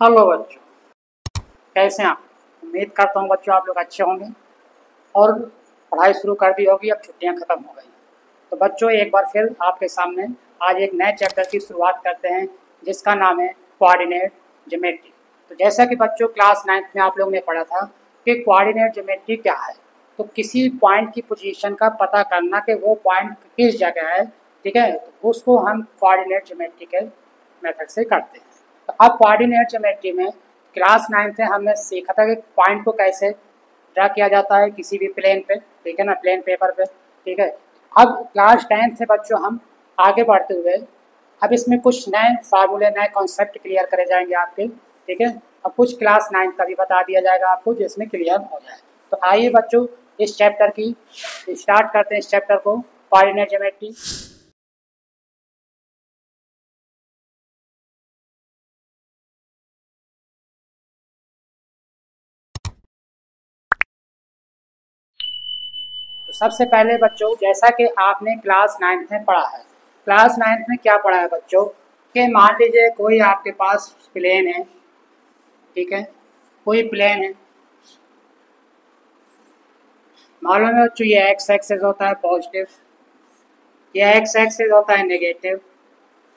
Hello बच्चों, कैसे हैं आप? उम्मीद करता हूँ बच्चों आप लोग अच्छे होंगे और पढ़ाई शुरू कर दी होगी। अब छुट्टियां खत्म हो गई। तो बच्चों एक बार फिर आपके सामने आज एक नए चैप्टर की शुरुआत करते हैं जिसका नाम है कोऑर्डिनेट ज्योमेट्री। तो जैसा कि बच्चों क्लास 9th में आप लोगों ने पढ़ा था कि कोऑर्डिनेट ज्योमेट्री क्या है, तो किसी पॉइंट की पोजीशन का पता करना कि वो पॉइंट किस जगह है, ठीक है, तो उसको हम कोऑर्डिनेट ज्योमेट्री के मेथड से करते हैं। तो अब कोऑर्डिनेट ज्योमेट्री में क्लास 9 से हमने सीखा था कि पॉइंट को कैसे ड्रा किया जाता है किसी भी प्लेन पे, ठीक है ना, प्लेन पेपर पे, ठीक है। अब क्लास 10 से बच्चों हम आगे बढ़ते हुए अब इसमें कुछ नए फार्मूले नए कॉन्सेप्ट क्लियर करे जाएंगे आपके, ठीक है। अब कुछ क्लास 9 का भी बता दिया जाएगा आपको जिसमें क्लियर हो जाए। तो आइए बच्चों इस चैप्टर की स्टार्ट करते हैं, इस चैप्टर को कोऑर्डिनेट ज्योमेट्री। तो सबसे पहले बच्चों जैसा कि आपने क्लास 9th में पढ़ा है, क्लास 9th में क्या पढ़ा है बच्चों कि मान लीजिए कोई आपके पास प्लेन है, ठीक है, कोई प्लेन है, मालूम है बच्चों ये एक्स एक्सेस होता है पॉजिटिव, ये एक्स एक्सेस होता है नेगेटिव,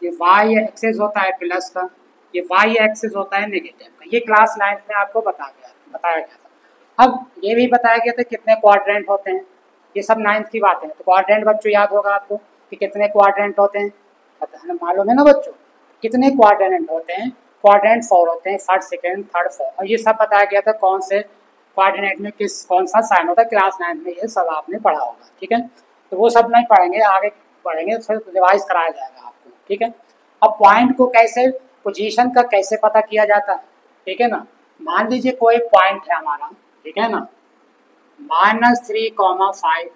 ये वाई एक्सेस होता है प्लस का, ये वाई एक्सेस होता है नेगेटिव का। ये क्लास 9th में आपको बताया गया था। अब ये भी बताया गया था कितने क्वाड्रेंट होते हैं, ये सब 9th की बातें हैं। तो क्वाड्रेंट बच्चों याद होगा आपको कि कितने क्वाड्रेंट होते हैं, पता है ना, मालूम है ना बच्चों कितने क्वाड्रेंट होते हैं? क्वाड्रेंट 4 होते हैं, फर्स्ट सेकेंड थर्ड फोर्थ, और ये सब बताया गया था कौन से कोऑर्डिनेट में किस कौन सा साइन होता है। क्लास 9th में ये सब आपने पढ़ा होगा, ठीक है। तो वो सब नहीं पढ़ेंगे, आगे पढ़ेंगे, फिर रिवाइज कराया जाएगा आपको, ठीक है। अब पॉइंट को कैसे, पोजीशन का कैसे पता किया जाता है, ठीक है ना। मान लीजिए कोई पॉइंट है हमारा, ठीक है ना, -3,5।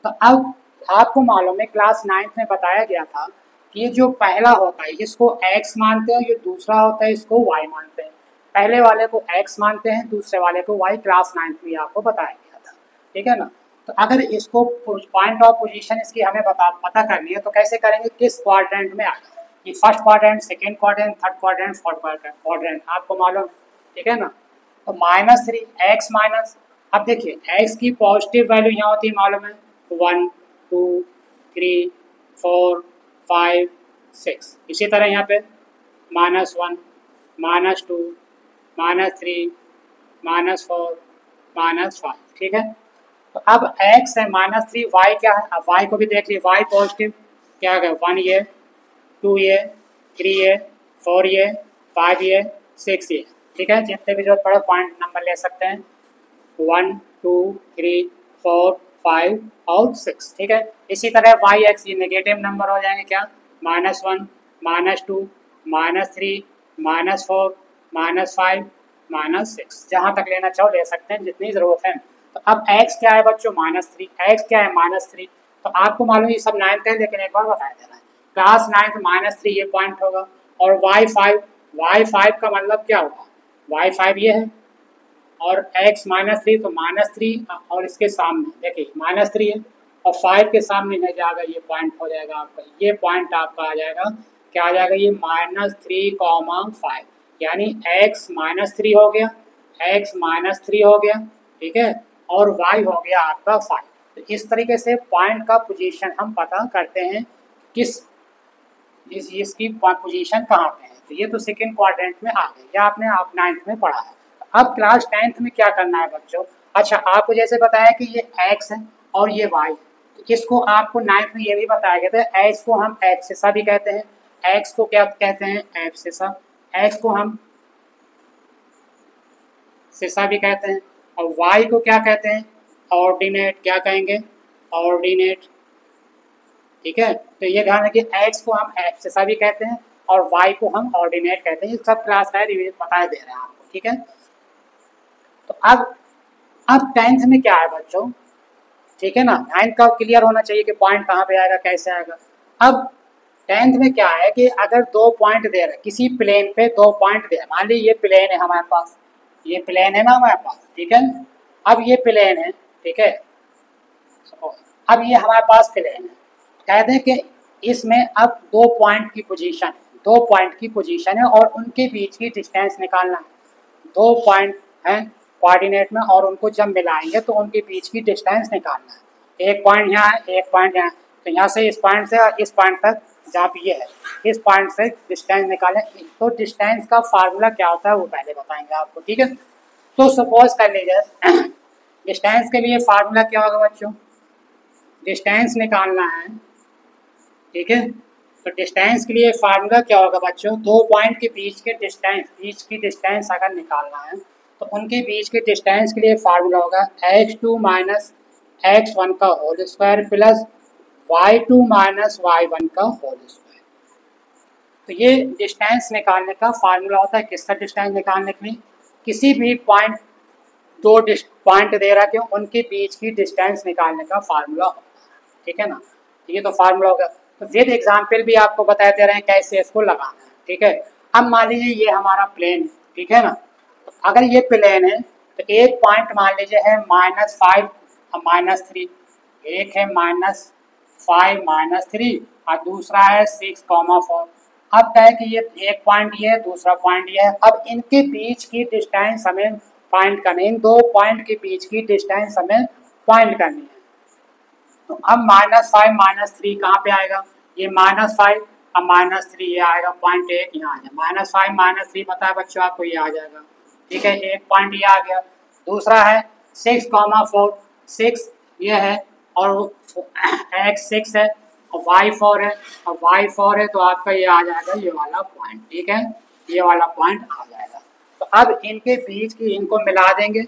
तो अब आपको मालूम है क्लास 9th में बताया गया था कि ये जो पहला होता है इसको x मानते हैं, ये दूसरा होता है इसको y मानते हैं। पहले वाले को x मानते हैं, दूसरे वाले को y। क्लास 9th में आपको बताया गया था, ठीक है ना। तो अगर इसको पॉइंट ऑफ पोजीशन इसकी हमें पता करनी है तो कैसे करेंगे, किस क्वाड्रेंट में आएगा, ये first quadrant, second quadrant, third quadrant, fourth quadrant आपको मालूम है, ठीक है ना। तो -3 x माइनस, अब देखिए x की पॉजिटिव वैल्यू यहाँ होती है मालूम है, 1 2 3 4 5 6। इसी तरह यहाँ पे -1 -2 -3 -4 -5, ठीक है। तो अब x है -3, y क्या है, अब y को भी देख लीजिए, y पॉजिटिव क्या है, 1 ये 2 ये 3 ये 4 ये 5 ये 6 ये, ठीक है। जितने भी जरूरत पड़े पॉइंट नंबर ले सकते हैं, 1 2 3 4 5 और 6, ठीक है। इसी तरह वाई एक्स ये नेगेटिव नंबर हो जाएंगे क्या, -1 -2 -3 -4 -5 -6, जहाँ तक लेना चाहो ले सकते हैं जितनी ज़रूरत है। तो अब x क्या है बच्चों, -3, x क्या है -3। तो आपको मालूम ये सब 9th है लेकिन एक बार बता देना है, क्लास 9th -3 ये पॉइंट होगा, और y5 का मतलब क्या होगा, y5 ये है, और x -3 तो -3, और इसके सामने देखिए -3 है और 5 के सामने नहीं जाएगा, ये पॉइंट हो जाएगा आपका, ये पॉइंट आपका आ जाएगा, क्या आ जाएगा, ये -3,5, यानी x -3 हो गया, x -3 हो गया, ठीक है, और y हो गया आपका 5। तो इस तरीके से पॉइंट का पोजीशन हम पता करते हैं किस इसकी पोजीशन कहाँ पे है। तो ये तो सेकेंड क्वाड्रेंट में आ गई, या आपने आप 9th में पढ़ा है। अब क्लास 10th में क्या करना है बच्चों, अच्छा आपको जैसे बताया कि ये x है और ये y, तो इसको आपको 9th में ये भी बताया गया था, x को हम एब्सिसा भी कहते हैं, x को क्या कहते हैं, एब्सिसा, x को हम सिसा भी कहते हैं, और y को क्या कहते हैं, ऑर्डिनेट, क्या कहेंगे, ऑर्डिनेट, ठीक है। तो ये ध्यान रखिए x को हम एब्सिसा भी कहते हैं और y को हम ऑर्डिनेट कहते हैं। ये सब क्लास का रिवीजन बताए दे रहे हैं आपको, ठीक है। तो अब 10th में क्या है बच्चों, ठीक है ना, 9th का क्लियर होना चाहिए कि पॉइंट कहाँ पे आएगा कैसे आएगा। अब 10th में क्या है कि अगर 2 पॉइंट दे रहे, किसी प्लेन पे 2 पॉइंट दे, मान लीजिए ये प्लेन है हमारे पास, ये प्लेन है ना हमारे पास, ठीक है। अब ये प्लेन है, ठीक है, अब ये हमारे पास प्लेन है, कह दें कि इसमें अब 2 पॉइंट की पोजीशन है, दो पॉइंट की पोजीशन है और उनके बीच की डिस्टेंस निकालना है। दो पॉइंट हैं कोऑर्डिनेट में और उनको जब मिलाएंगे तो उनके बीच की डिस्टेंस निकालना है। एक पॉइंट यहाँ है, एक पॉइंट यहाँ, तो यहाँ से इस पॉइंट से इस पॉइंट तक जहाँ पे ये है, इस पॉइंट से डिस्टेंस निकालें। तो डिस्टेंस का फार्मूला क्या होता है वो पहले बताएंगे आपको, ठीक है। तो सपोज कर लीजिए डिस्टेंस के लिए फार्मूला क्या होगा बच्चों, डिस्टेंस निकालना है, ठीक है। तो डिस्टेंस के लिए फार्मूला क्या होगा बच्चों, दो पॉइंट के बीच के डिस्टेंस अगर निकालना है तो उनके बीच के डिस्टेंस के लिए फार्मूला होगा x2 माइनस x1 का whole square plus y2 minus y1 का होल स्क्वायर। तो ये डिस्टेंस निकालने का फार्मूला होता है। किसका डिस्टेंस निकालने के लिए, किसी भी पॉइंट, दो पॉइंट दे रखे हो उनके बीच की डिस्टेंस निकालने का फार्मूला होता है, ठीक है ना। ये तो फार्मूला होगा। तो विद एग्जाम्पल भी आपको बता दे रहे हैं कैसे इसको लगाना है, ठीक है। अब मान लीजिए ये हमारा प्लेन है, ठीक है ना। तो अगर ये प्लेन है तो एक पॉइंट मान लीजिए है -5 और -3, एक है -5 -3 और दूसरा है 6,4। अब क्या है कि ये एक पॉइंट ये है, दूसरा पॉइंट ये है। अब इनके बीच की डिस्टेंस हमें फाइंड करनी है, इन दो पॉइंट के बीच की डिस्टेंस हमें फाइंड करनी है। तो अब -5 -3 कहाँ पे आएगा, ये -5 और -3 ये आएगा, पॉइंट एक यहाँ आ जाएगा। -5 -3 पता है बच्चों आपको, ये आ जाएगा, ठीक है। एक पॉइंट ये आ गया। दूसरा है 6,4, 6 ये है और x 6 है और y 4 है और y 4 है, तो आपका ये आ जाएगा ये वाला पॉइंट, ठीक है। ये वाला पॉइंट आ जाएगा। तो अब इनके बीच की इनको मिला देंगे,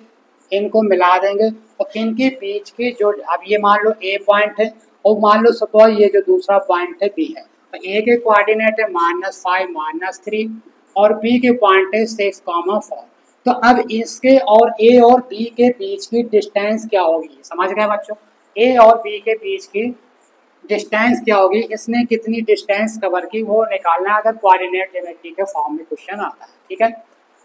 इनको मिला देंगे और इनके बीच की जो, अब ये मान लो a पॉइंट है और मान लो सपोज ये जो दूसरा पॉइंट है b है, तो a के कोऑर्डिनेट है -5 -3 और b के पॉइंट है 6,4। तो अब इसके और a और b के बीच की डिस्टेंस क्या होगी, समझ गए बच्चों। a और b के बीच की डिस्टेंस क्या होगी, इसने कितनी डिस्टेंस कवर की वो निकालना है अगर कोऑर्डिनेट ज्योमेट्री के फॉर्म में क्वेश्चन आता है, ठीक है।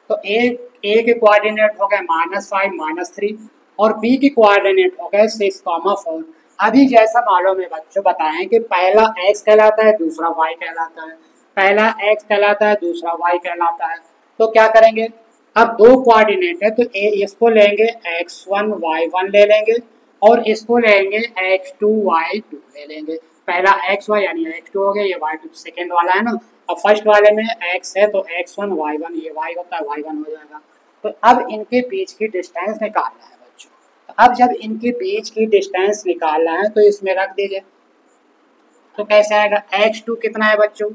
तो ए के कोऑर्डिनेट हो गए -5 -3 और बी के कोऑर्डिनेट हो गए 6,4। अभी जैसा मालूम है बच्चों बताएं कि पहला x कहलाता है दूसरा y कहलाता है, पहला x कहलाता है दूसरा y कहलाता है। तो क्या करेंगे, अब दो कोऑर्डिनेट है तो इसको लेंगे x1 y1 ले लेंगे और इसको लेंगे x2 y2 ले लेंगे। पहला xy यानी x2 हो गया, ये y2 सेकेंड वाला है ना। अब फर्स्ट वाले में x है तो x1 y1, ये y होता है y1 हो जाएगा। तो अब इनके बीच की डिस्टेंस निकालना है बच्चों। तो अब जब इनके बीच की डिस्टेंस निकालना है तो इसमें रख दीजिए। तो कैसे आएगा, x2 कितना है बच्चों,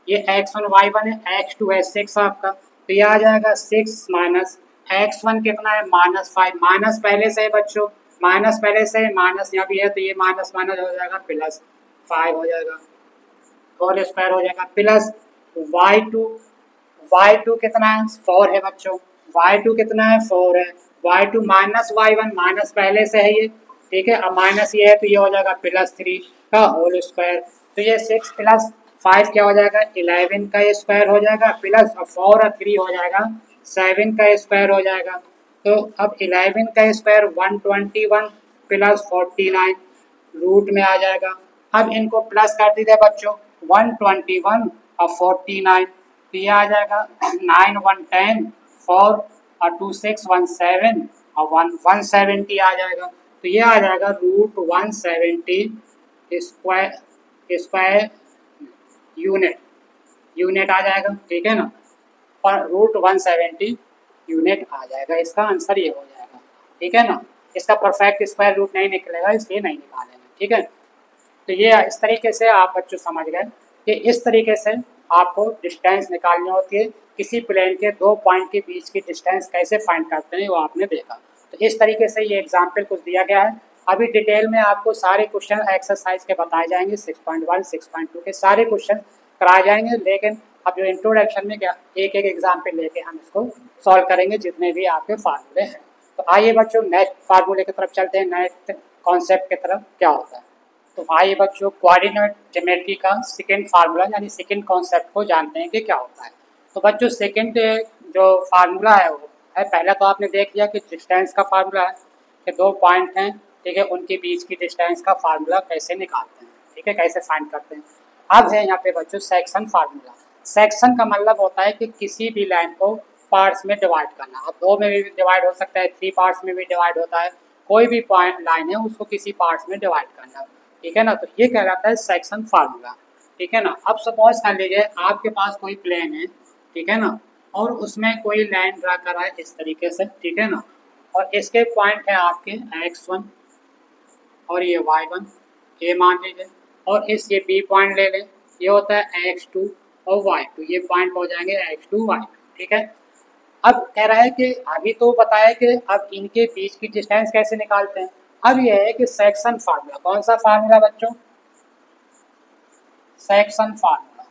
ये x1 y1 है, x2 है 6 आपका, तो ये आ जाएगा 6 माइनस x1 कितना है -5, माइनस पहले से है बच्चों, माइनस पहले से माइनस यहाँ भी है तो ये माइनस माइनस हो जाएगा +5 हो जाएगा, होल स्क्वायर हो जाएगा प्लस y2 कितना है 4 है बच्चों, y2 कितना है 4 है, y2 माइनस y1 माइनस पहले से है ये, ठीक है। अब माइनस ये है तो ये हो जाएगा +3 का होल स्क्वायर। तो ये 6 + 5 क्या हो जाएगा 11 का स्क्वायर हो जाएगा, प्लस 4 और 3 हो जाएगा 7 का स्क्वायर हो जाएगा। तो अब 11 का स्क्वायर 121 प्लस 49 रूट में आ जाएगा। अब इनको प्लस कर दीजिए बच्चों, 121 और 49, तो ये आ जाएगा 9 1 10 4 और 2 6 17 और 170 आ जाएगा। तो ये आ जाएगा √170 स्क्वायर यूनिट आ जाएगा, ठीक है ना। और √170 यूनिट आ जाएगा, इसका आंसर ये हो जाएगा, ठीक है ना। इसका परफेक्ट स्क्वायर रूट नहीं निकलेगा इसलिए नहीं निकालेंगे, ठीक है। तो ये इस तरीके से आप बच्चों समझ गए कि इस तरीके से आपको डिस्टेंस निकालनी होती है। किसी प्लेन के दो पॉइंट के बीच की डिस्टेंस कैसे फाइंड करते हैं वो आपने देखा। तो इस तरीके से ये एग्जाम्पल कुछ दिया गया है। अभी डिटेल में आपको सारे क्वेश्चन एक्सरसाइज के बताए जाएंगे, 6.1 6.2 के सारे क्वेश्चन कराए जाएंगे। लेकिन अब जो इंट्रोडक्शन में क्या एक एक एग्जाम्पल लेके हम इसको सॉल्व करेंगे जितने भी आपके फार्मूले हैं। तो आइए बच्चों नेक्स्ट फार्मूले की तरफ चलते हैं, नेक्स्ट कॉन्सेप्ट की तरफ क्या होता है। तो आइए बच्चों कोऑर्डिनेट ज्योमेट्री का सेकंड फार्मूला यानी सेकंड कॉन्सेप्ट को जानते हैं कि क्या होता है। तो बच्चों सेकंड जो फार्मूला है वो है, पहला तो आपने देख लिया कि डिस्टेंस का फार्मूला है कि दो पॉइंट हैं, ठीक है, उनके बीच की डिस्टेंस का फार्मूला कैसे निकालते हैं, ठीक है, कैसे फाइंड करते हैं। अब है यहाँ पे बच्चों सेक्शन फार्मूला। सेक्शन का मतलब होता है कि किसी भी लाइन को पार्ट्स में डिवाइड करना। अब 2 में भी डिवाइड हो सकता है, 3 पार्ट्स में भी डिवाइड होता है, कोई भी लाइन है उसको किसी पार्ट्स में डिवाइड करना, ठीक है ना। तो ये कहलाता है सेक्शन फार्मूला, ठीक है ना। अब सपोज कर लीजिए आपके पास कोई प्लेन है, ठीक है ना, और उसमें कोई लाइन ड्रा करा है इस तरीके से, ठीक है ना, और इसके पॉइंट है आपके x1 और ये y1, ये मान लीजिए, और इस ये B पॉइंट ले लें, ये होता है x2 और y2, ये पॉइंट हो जाएंगे x2 y2, ठीक है। अब कह रहा है कि अभी तो बताया कि अब इनके बीच की डिस्टेंस कैसे निकालते हैं। अब यह है कि सेक्शन फार्मूला, कौन सा फार्मूला बच्चों, सेक्शन फार्मूला।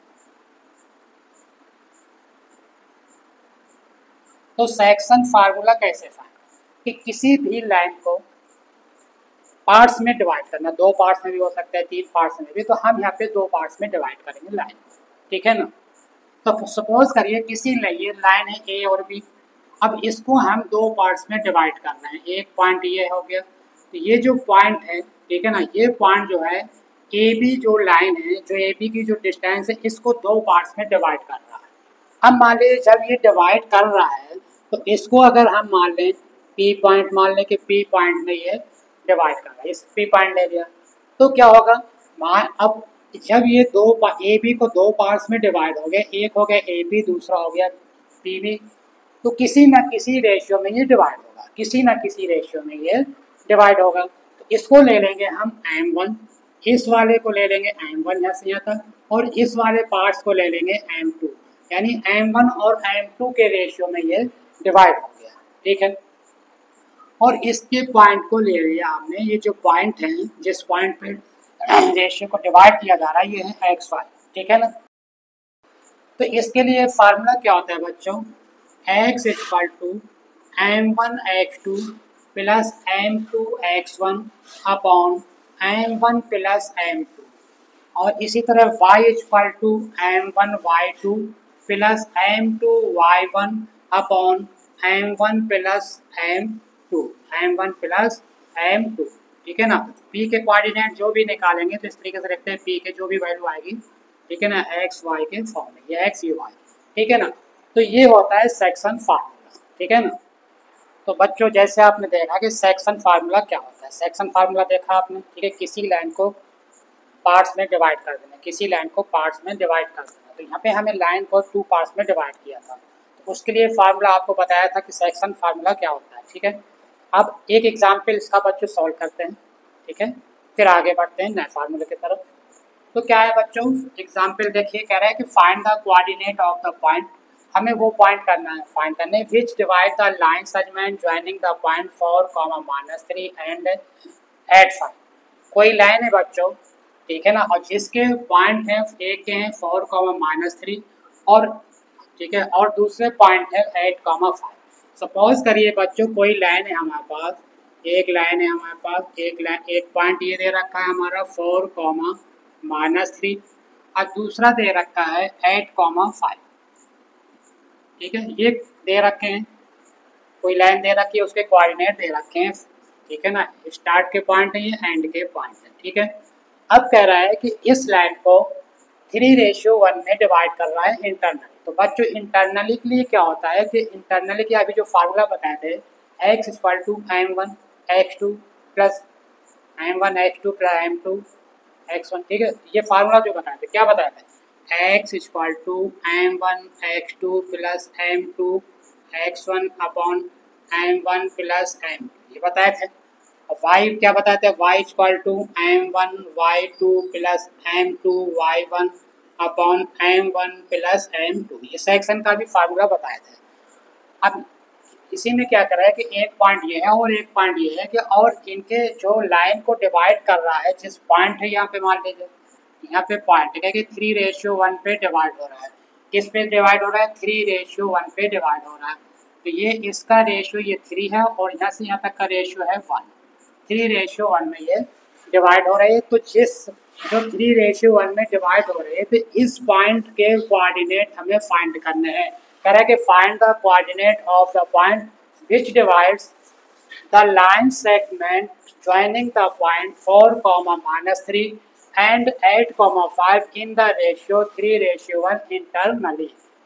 तो सेक्शन फार्मूला कैसे फाइंड कि किसी भी लाइन को पार्ट्स में डिवाइड करना, 2 पार्ट्स में भी हो सकता है, 3 पार्ट्स में भी, तो हम यहाँ पे 2 पार्ट्स में डिवाइड करेंगे लाइन को, ठीक है ना। तो सपोज करिए किसी ये लाइन है ए और बी, अब इसको हम 2 पार्ट्स में डिवाइड करना है। एक पॉइंट ये हो गया, तो ये जो पॉइंट है, ठीक है ना, ये पॉइंट जो है ए बी जो लाइन है, जो ए बी की जो डिस्टेंस है, इसको 2 पार्ट्स में डिवाइड कर रहा है। अब मान लीजिए जब ये डिवाइड कर रहा है तो इसको अगर हम मान लें पी पॉइंट, मान लें कि पी पॉइंट में ये डिवाइड कर रहा है, इस पी पॉइंट ले लिया, तो क्या होगा, अब जब ये ए बी को 2 पार्ट्स में डिवाइड हो गए, एक हो गया ए बी, दूसरा हो गया पी बी, तो किसी न किसी रेशियो में ये डिवाइड होगा, किसी न किसी रेशियो में ये डिवाइड होगा। तो इसको ले लेंगे हम m1, इस वाले को ले लेंगे m1 यहाँ से यहाँ तक, और इस वाले पार्ट्स को ले लेंगे m2, यानी m1 और m2 के रेशियो में ये डिवाइड हो गया, ठीक है। और इसके पॉइंट को ले लिया आपने, ये जो पॉइंट है जिस पॉइंट पे रेशियो को डिवाइड किया जा रहा है, ये है xy, ठीक है ना। तो इसके लिए फार्मूला क्या होता है बच्चों, x equal to m1x2 plus m2x1 upon m1 plus m2, और इसी तरह y equal to m1y2 plus m2y1 upon m1 plus m2, ठीक है ना। p के कोऑर्डिनेट जो भी निकालेंगे तो इस तरीके से रखते हैं, p के जो भी वैल्यू आएगी, ठीक है ना, x y के फॉर्म में, या x u y, ठीक है ना। तो ये होता है सेक्शन फार्मूला, ठीक है ना। तो बच्चों जैसे आपने देखा कि सेक्शन फार्मूला क्या होता है, सेक्शन फार्मूला देखा आपने, ठीक है, किसी लाइन को पार्ट्स में डिवाइड कर देना, किसी लाइन को पार्ट्स में डिवाइड कर देना। तो यहाँ पे हमें लाइन को 2 पार्ट्स में डिवाइड किया था, तो उसके लिए फार्मूला आपको बताया था कि सेक्शन फार्मूला क्या होता है, ठीक है। अब एक एग्जाम्पल इसका बच्चों सॉल्व करते हैं, ठीक है, फिर आगे बढ़ते हैं नए फार्मूले की तरफ। तो क्या है बच्चों, एग्जाम्पल देखिए, कह रहा है कि find the coordinate of the point, हमें वो पॉइंट करना है, फाइंड करना है, which divide the line segment joining the point 4, -3 and eight 5। कोई लाइन है बच्चों, ठीक है ना, और जिसके पॉइंट हैं एक के हैं 4, -3 और, ठीक है, और दूसरे पॉइंट है 8, 5। सपोज करिए बच्चों कोई लाइन है हमारे पास, एक लाइन है हमारे पास, एक पॉइंट ये दे रखा है हमारा 4, -3 और दूसरा दे रखा है 8, 5, ठीक है, ये दे रखे हैं, कोई लाइन दे रखी है, उसके कोऑर्डिनेट दे रखे हैं, ठीक है ना, स्टार्ट के पॉइंट है ये, एंड के पॉइंट है, ठीक है। अब कह रहा है कि इस लाइन को 3:1 में डिवाइड कर रहा है इंटरनली। तो बच्चों इंटरनली के लिए क्या होता है कि इंटरनली के अभी जो फार्मूला बताए थे, x equal to m1x2 plus m1x2 plus m2x1, ठीक है, ये फार्मूला जो बताए थे, क्या बताया था, x equal to m1x2 plus m2x1 upon m1 plus m2, ये बताए थे। और y क्या बताते हैं, y equal to m1y2 plus m2y1 upon m1 plus m2, ये सेक्शन का भी फार्मूला बताया था। अब इसी में क्या कर रहा है कि एक पॉइंट ये है और एक पॉइंट ये है कि, और इनके जो लाइन को डिवाइड कर रहा है, जिस पॉइंट है यहाँ पे मान लीजिए, यहाँ पे पॉइंट है कि 3:1 पे डिवाइड हो रहा है, किस पे डिवाइड हो रहा है, 3:1 पे डिवाइड हो रहा है। तो ये इसका रेशियो ये 3 है और यहाँ से यहाँ तक का रेशियो है 1, 3:1 में ये डिवाइड हो रही है। तो जो 3:1 में डिवाइड हो रही है, तो इस पॉइंट के कोऑर्डिनेट हमें फाइंड करने हैं। कह रहा है कि find the coordinate of the point which divides the line segment joining the point 4, -3 and 8,5 in the ratio 3:1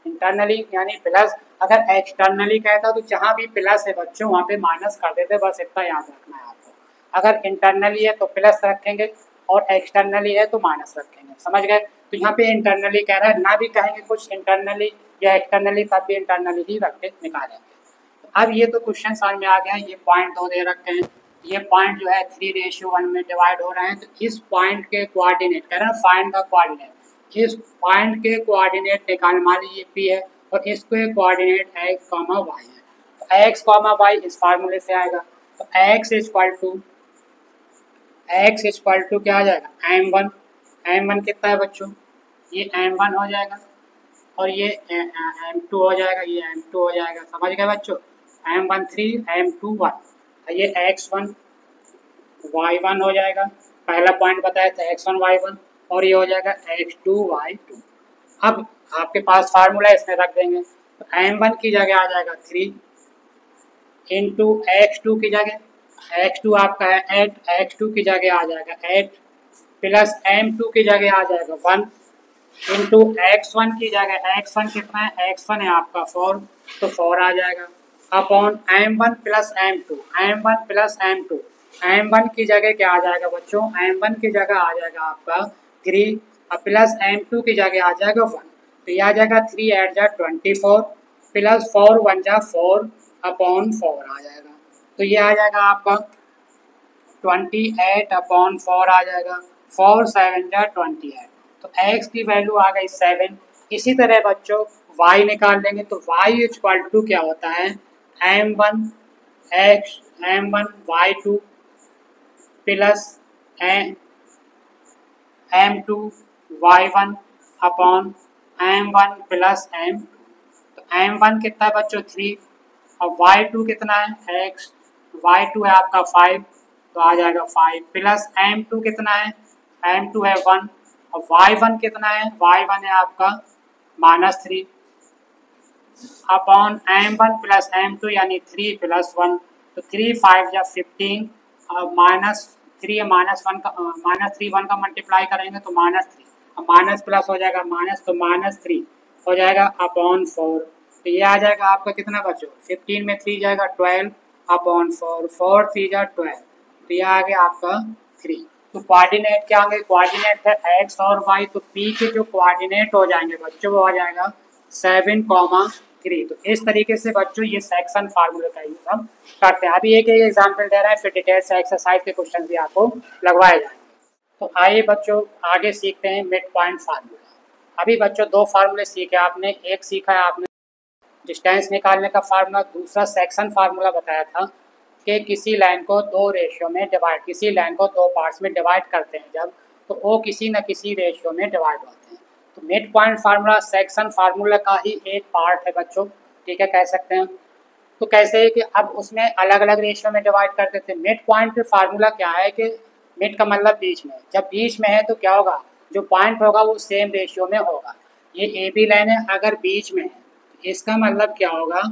internally यानी प्लस। अगर एक्सटर्नली कहता तो जहाँ भी प्लस है बच्चों वहाँ पे माइनस कर देते, बस इतना याद रखना है आपको। अगर इंटरनली है तो प्लस रखेंगे और एक्सटर्नली है तो माइनस रखेंगे, समझ गए। तो यहाँ पे इंटरनली कह रहा है, ना भी कहेंगे कुछ इंटरनली या एक्सटर्नली तब भी इंटरनली ही रख के निकालेंगे। अब ये तो क्वेश्चन समझ में आ गया। ये पॉइंट दो दे रखे हैं, ये पॉइंट जो है 3:1 में डिवाइड हो रहे हैं। तो इस पॉइंट के कोऑर्डिनेट कह रहे हैं फाइंड द कोऑर्डिनेट। इस पॉइंट के कोऑर्डिनेट निकालने वाले ये पी है और इसके कोऑर्डिनेट x, y है। तो x, y इस फार्मूले से आएगा। तो x इक्वल टू क्या आ जाएगा m1 कितना है बच्चों, ये m1 हो जाएगा और ये m2 हो जाएगा, ये m2 हो जाएगा, समझ गए बच्चों। m1 3 m2 1, ये x1 y1 हो जाएगा, पहला पॉइंट बताया था x1 y1, और ये हो जाएगा x2 y2। अब आपके पास फार्मूला इसमें रख देंगे। तो m1 की जगह आ जाएगा 3 इंटू x2 की जगह, x2 आपका है 8, x2 की जगह आ जाएगा 8 प्लस m2 की जगह आ जाएगा 1 इंटू x1 की जगह, x1 कितना है, x1 है आपका 4, तो 4 आ जाएगा upon m1 plus m2, m1 की जगह क्या आ जाएगा बच्चों, m1 की जगह आ जाएगा आपका 3 और प्लस m2 की जगह आ जाएगा 1। तो ये आ जाएगा 3 8 जा 24 प्लस 4 1 जा 4 अपॉन 4 आ जाएगा। तो ये आ जाएगा आपका 28 अपॉन 4 आ जाएगा, 4 7 जा 28। तो x की वैल्यू आ गई 7। इसी तरह बच्चों y निकाल लेंगे। तो y इक्वल टू क्या होता है, m1 y2 plus m2 y1 upon m1 plus m2। तो m1 कितना है बच्चों 3 और y2 कितना है x, y2 है आपका 5, तो आ जाएगा 5 प्लस m2 कितना है, m2 है 1 और y1 कितना है, y1 है आपका -3 अपॉन m1 प्लस m2 यानी 3 प्लस 1। तो 3 5 या 15 और -3 -1 का -3 1 का मल्टीप्लाई करेंगे तो -3 और माइनस प्लस हो जाएगा माइनस, तो -3 हो जाएगा अपॉन 4। तो ये आ जाएगा आपका कितना बच्चों, 15 में 3 जाएगा 12 अपॉन 4, 4 3 जा 12, तो ये आ गया आपका 3। तो कोऑर्डिनेट क्या होंगे, कोऑर्डिनेट है x और y, तो p के जो कोऑर्डिनेट हो जाएंगे बच्चों वो आ जाएगा 7,3। तो इस तरीके से बच्चों ये सेक्शन फार्मूले का यूज हम करते हैं। अभी एक एग्जांपल दे रहा है, फिर डिटेल से एक्सरसाइज के क्वेश्चन भी आपको लगवाए जाएंगे। तो आइए बच्चों आगे सीखते हैं मिड पॉइंट फार्मूला। अभी बच्चों दो फार्मूले सीखे आपने, एक सीखा है आपने डिस्टेंस निकालने का फार्मूला, दूसरा सेक्शन फार्मूला बताया था कि किसी लाइन को दो रेशियो में डिवाइड, किसी लाइन को दो पार्ट्स में डिवाइड करते हैं जब, तो वो किसी न किसी रेशियो में डिवाइड होते हैं। तो mid point formula section formula का ही एक पार्ट है बच्चों, ठीक है, कह सकते हैं। तो कैसे है कि अब उसमें अलग अलग रेशियो में डिवाइड कर देते हैं। मिड पॉइंट फार्मूला क्या है कि मिड का मतलब बीच में, जब बीच में है तो क्या होगा, जो पॉइंट होगा वो सेम रेशियो में होगा। ये ए बी लाइन है, अगर बीच में है इसका मतलब क्या होगा,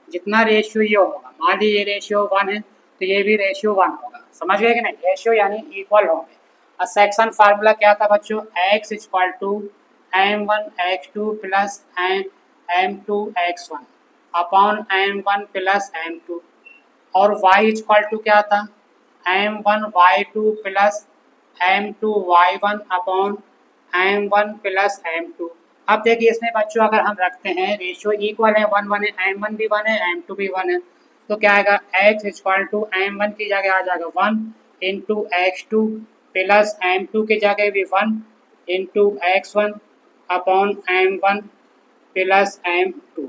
जितना रेशियो ये होगा, मान लीजिए ये रेशियो 1 है तो ये भी रेशियो 1 होगा, समझ गए कि नहीं, रेशियो यानी इक्वल होंगे। और सेक्शन फार्मूला क्या था बच्चों, x equal to m1 x2 plus m2 x1 upon m1 plus m2, और y इक्वल टू क्या था, m1 y2 plus m2 y1 upon m1 plus m2। अब देखिए इसमें बच्चों अगर हम रखते हैं रेशियो इक्वल है, 1 1 है, m1 भी 1 है m2 भी 1 है, तो क्या आएगा x इक्वल टू m1 की जगह आ जाएगा 1 इंटू x2 प्लस m2 की जगह भी 1 into x1 upon m1 plus m2।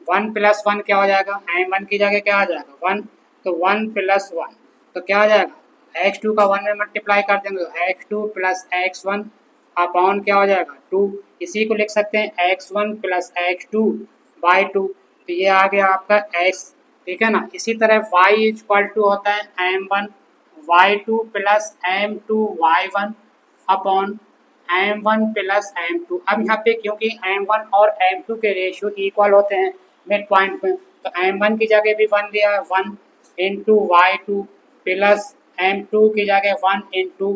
1 plus 1 क्या हो जाएगा, m1 की जगह क्या आ जाएगा 1, तो 1 प्लस 1 तो क्या आ जाएगा, x2 का 1 में मल्टीप्लाई कर देंगे तो x2 प्लस x1 अपॉन क्या हो जाएगा 2। इसी को लिख सकते हैं x1 प्लस x2 बाई 2, तो ये आ गया आपका x, ठीक है ना। इसी तरह y इक्वल टू होता है m1 y2 plus m2 y1 upon m1 plus m2। अब यहाँ पे क्योंकि m1 और m2 के रेशियो इक्वल होते हैं मिड पॉइंट में, तो m1 की जगह भी 1 दिया है, 1 इंटू y2 प्लस m2 की जगह 1 into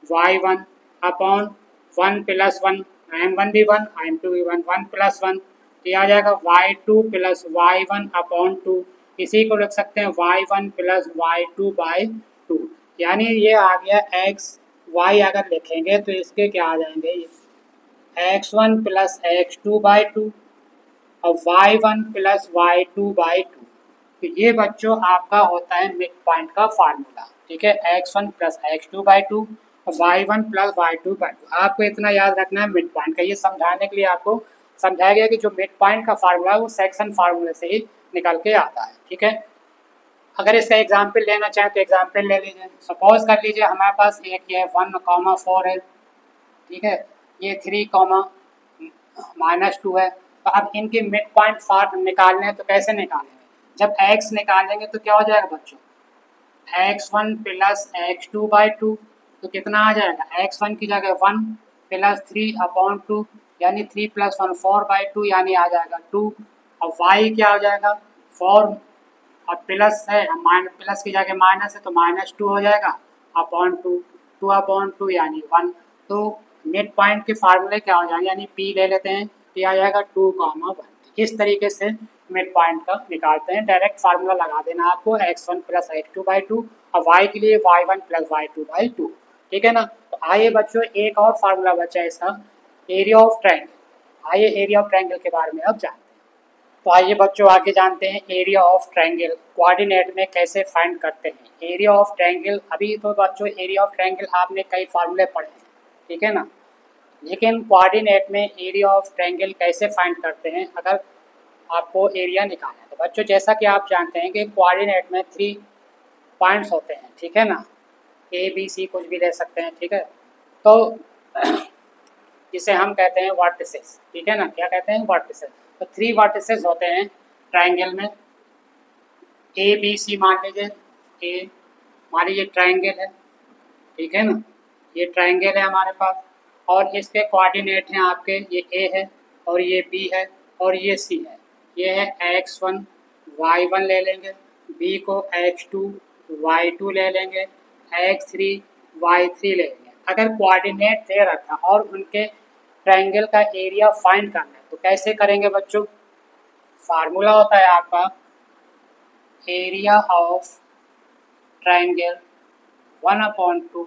y1 upon 1 plus 1, m1 भी 1, m2 भी 1, 1 प्लस 1, ये आ जाएगा y2 प्लस y1 अपॉन 2। इसी को लिख सकते हैं y1 प्लस y2 बाई 2, यानी ये आ गया x y। अगर लिखेंगे तो इसके क्या आ जाएंगे, x1 प्लस x2 बाई 2 और y1 प्लस y2 बाई 2। तो ये बच्चों आपका होता है मिड पॉइंट का फार्मूला, ठीक है, x1 प्लस x2 बाई 2 और y1 प्लस y2 बाई 2। आपको इतना याद रखना है मिड पॉइंट का। ये समझाने के लिए आपको समझाया गया कि जो मिड पॉइंट का फार्मूला है वो सेक्शन फार्मूले से ही निकल के आता है, ठीक है। अगर इसका एग्जाम्पल लेना चाहें तो एग्जाम्पल ले लीजिए। सपोज कर लीजिए हमारे पास एक ये 1,4 है, ठीक है, ये 3,-2 है। तो अब इनके मिड पॉइंट फार निकालने हैं तो कैसे निकालेंगे, जब x निकालेंगे तो क्या हो जाएगा बच्चों, x1 प्लस x2 बाई 2, तो कितना आ जाएगा, x1 की जगह 1 प्लस 3 अपॉन 2, यानी 3 प्लस 1 4 बाई 2, यानी आ जाएगा 2। और y क्या हो जाएगा 4, और प्लस है, प्लस की जगह माइनस है तो -2 हो जाएगा अपॉन 2, 2 अपॉन 2 यानी 1। तो मिड पॉइंट के फार्मूले क्या हो जाएंगे, यानी p ले लेते हैं, p आ जाएगा 2,1। इस तरीके से मिड पॉइंट का निकालते हैं। डायरेक्ट फार्मूला लगा देना आपको x1 प्लस x2 बाई 2 और y के लिए y1 प्लस y2 बाई 2, ठीक है ना। तो आइए बच्चों एक और फार्मूला बचा है इसका, एरिया ऑफ ट्रायंगल। आइए एरिया ऑफ ट्रायंगल के बारे में अब जानते हैं। तो आइए बच्चों आगे जानते हैं एरिया ऑफ ट्रायंगल कोऑर्डिनेट में कैसे फाइंड करते हैं। एरिया ऑफ ट्रायंगल, अभी तो बच्चों एरिया ऑफ ट्रायंगल आपने कई फार्मूले पढ़े हैं, ठीक है ना, लेकिन कोऑर्डिनेट में एरिया ऑफ ट्रायंगल कैसे फाइंड करते हैं अगर आपको एरिया निकालना है। तो बच्चों जैसा कि आप जानते हैं कि कोऑर्डिनेट में 3 पॉइंट्स होते हैं, ठीक है ना, ए बी सी कुछ भी ले सकते हैं, ठीक है। तो जिसे हम कहते हैं वर्टिसेस, ठीक है ना, क्या कहते हैं वर्टिसेस। तो 3 वर्टिसेस होते हैं ट्रायंगल में, ए बी सी मान लीजिए, ए मान लीजिए ट्रायंगल है, ठीक है ना, ये ट्रायंगल है हमारे पास और इसके कोऑर्डिनेट हैं आपके, ये ए है और ये बी है और ये सी है। ये है x1 y1 ले लेंगे, b को x2 y2 ले लेंगे, x3 y3 ले लेंगे। अगर कोऑर्डिनेट दे रखा और उनके ट्रायंगल का एरिया फाइंड करना है तो कैसे करेंगे बच्चों, फार्मूला होता है आपका area of triangle 1/2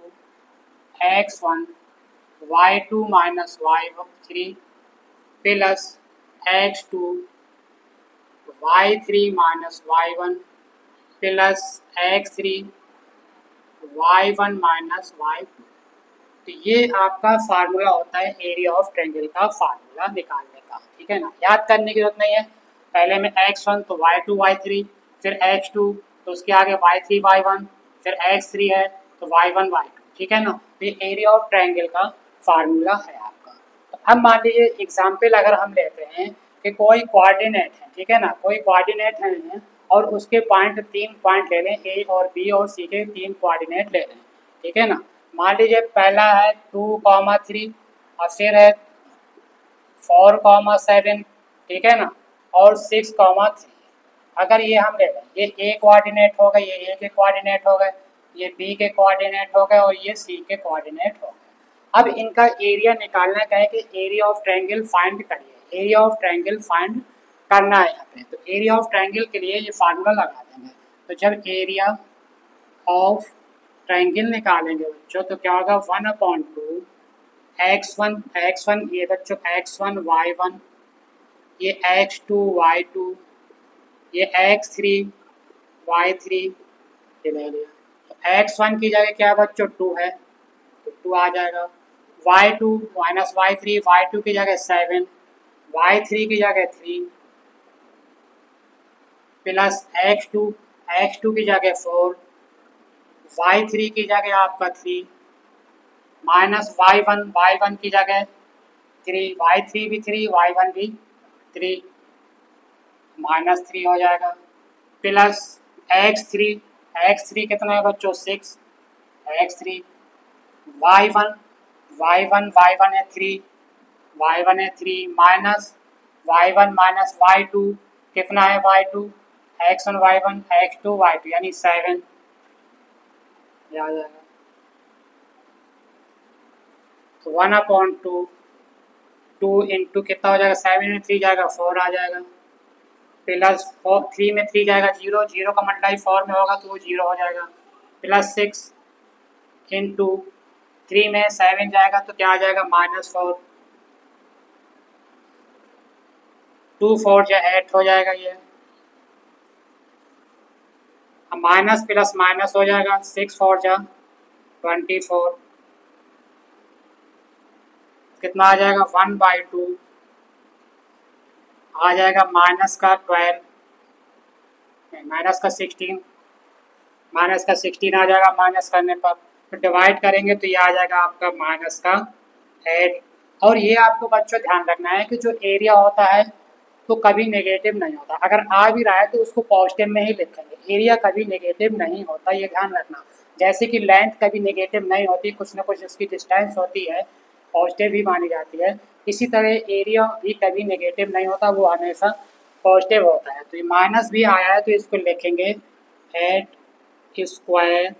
x1 y2 minus y3 plus x2 y3 minus y1 plus x3 y1 minus y2। तो ये आपका फार्मूला होता है एरिया ऑफ ट्रायंगल का फार्मूला निकालने का, ठीक है ना। याद करने की जरूरत नहीं है, पहले में x1 तो y2 y3, फिर x2 तो उसके आगे y3 y1, फिर x3 है तो y1 y2, ठीक है ना। तो ये एरिया ऑफ ट्रायंगल का फार्मूला है आपका। तो अब मान लीजिए एग्जाम्पल अगर हम लेते हैं कि कोई कोऑर्डिनेट है, ठीक है ना, कोई कोऑर्डिनेट है और उसके पॉइंट 3 पॉइंट ले लें, ए और बी और सी के 3 कोऑर्डिनेट ले लें, ठीक है ना। मान लीजिए पहला है 2,3 और फिर है 4,7, ठीक है ना, और 6,3। अगर ये हम ले लें, ये ए कोऑर्डिनेट हो गए, ये ए के कोऑर्डिनेट हो गए, ये बी के कोऑर्डिनेट हो गए और ये सी के कोऑर्डिनेट हो गए। अब इनका एरिया निकालना क्या है कि एरिया ऑफ ट्रायंगल फाइंड करिए, एरिया ऑफ ट्रायंगल फाइंड करना है यहाँ पे। तो एरिया ऑफ ट्रायंगल के लिए ये फार्मूला लगा देंगे। तो जब एरिया ऑफ ट्रायंगल निकालेंगे बच्चों तो क्या होगा 1/2 x1 ये बच्चों x1 y1, ये x2 y2, ये x3 y3, ये ले लिया। तो x1 की जगह क्या बच्चों 2 है तो 2 आ जाएगा, y2 माइनस y3, y2 की जगह 7, y3 की जगह 3 प्लस x2 की जगह 4, y3 की जगह आपका 3 माइनस y1 की जगह 3, y3 भी 3, y1 भी 3, -3 हो जाएगा प्लस x3 कितना है बच्चों 6, x3 y1 है 3, y1 है 3 माइनस y1 माइनस y2 कितना है y2, x1 y1 x2 y2 यानी 7 आ जाएगा। 1/2, 2 इंटू कितना हो जाएगा, 7 में 3 जाएगा 4 आ जाएगा, प्लस 3 में 3 जाएगा 0, 0 का मल्टीप्लाई 4 में होगा तो वो 0 हो जाएगा, प्लस 6 इंटू 3 में 7 जाएगा तो क्या आ जाएगा, -4, 2 4 जो 8 हो जाएगा ये, माइनस प्लस माइनस हो जाएगा, 6 4 जा 24, कितना आ जाएगा 1/2 आ जाएगा, माइनस का 12, माइनस का 16, माइनस का 16 आ जाएगा माइनस करने पर, तो डिवाइड करेंगे तो ये आ जाएगा आपका माइनस का 8। और ये आपको बच्चों ध्यान रखना है कि जो एरिया होता है तो कभी नेगेटिव नहीं होता, अगर आ भी रहा है तो उसको पॉजिटिव में ही लिखेंगे, एरिया कभी नेगेटिव नहीं होता, ये ध्यान रखना। जैसे कि लेंथ कभी नेगेटिव नहीं होती, कुछ ना कुछ उसकी डिस्टेंस होती है, पॉजिटिव भी मानी जाती है, इसी तरह एरिया भी कभी नेगेटिव नहीं होता, वो हमेशा पॉजिटिव होता है। तो ये माइनस भी आया है तो इसको लिखेंगे 8 स्क्वायर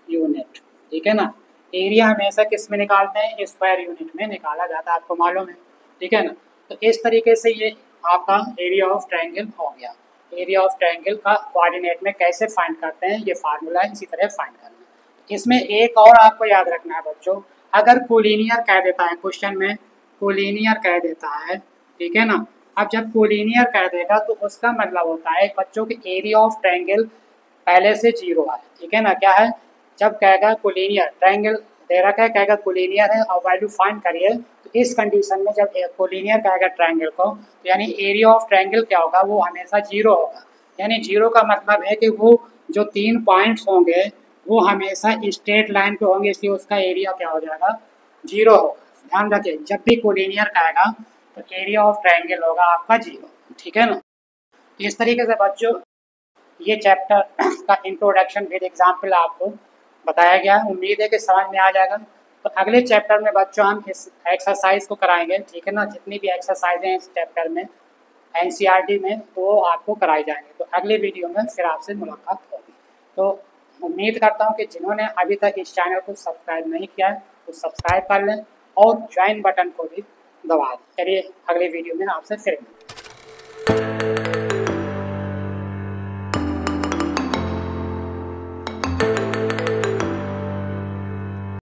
यूनिट, ठीक है ना। एरिया हमेशा किस में निकालते हैं, स्क्वायर यूनिट में निकाला जाता है, आपको मालूम है, ठीक है ना। तो इस तरीके से ये आपका एरिया ऑफ ट्रायंगल हो गया। एरिया ऑफ ट्रायंगल का कोऑर्डिनेट में कैसे फाइंड करते हैं, ये फार्मूला है, इसी तरह फाइंड करना है। इसमें एक और आपको याद रखना है बच्चों, अगर कोलिनियर कह देता है क्वेश्चन में, कोलिनियर कह देता है, ठीक है ना। अब जब कोलिनियर कह देगा तो उसका मतलब होता है बच्चों के एरिया ऑफ ट्रायंगल पहले से 0 है, ठीक है ना। क्या है, जब कहेगा कोलिनियर ट्रायंगल दे रखा है, कहेगा कोलिनियर है और वैल्यू फाइंड करिए, तो इस कंडीशन में जब कोलिनियर कहेगा ट्रायंगल को, तो यानी एरिया ऑफ ट्रायंगल क्या होगा, वो हमेशा 0 होगा। यानी 0 का मतलब है कि वो जो 3 पॉइंट्स होंगे वो हमेशा स्ट्रेट लाइन पे होंगे, इसलिए उसका एरिया क्या हो जाएगा, 0 होगा। ध्यान रखिए, जब भी कोलिनियर कहेगा तो एरिया ऑफ ट्रायंगल होगा आपका 0, ठीक है ना। इस तरीके से बच्चों ये चैप्टर का इंट्रोडक्शन विद एग्जाम्पल आपको बताया गया है, उम्मीद है कि समझ में आ जाएगा। तो अगले चैप्टर में बच्चों हम इस एक्सरसाइज को कराएंगे, ठीक है ना। जितनी भी एक्सरसाइज हैं इस चैप्टर में एनसीईआरटी में, तो वो आपको कराई जाएंगे। तो अगले वीडियो में फिर आपसे मुलाकात होगी। तो उम्मीद करता हूँ कि जिन्होंने अभी तक इस चैनल को सब्सक्राइब नहीं किया है तो सब्सक्राइब कर लें और ज्वाइन बटन को भी दबा दें। चलिए अगले वीडियो में आपसे फिर मिलते हैं।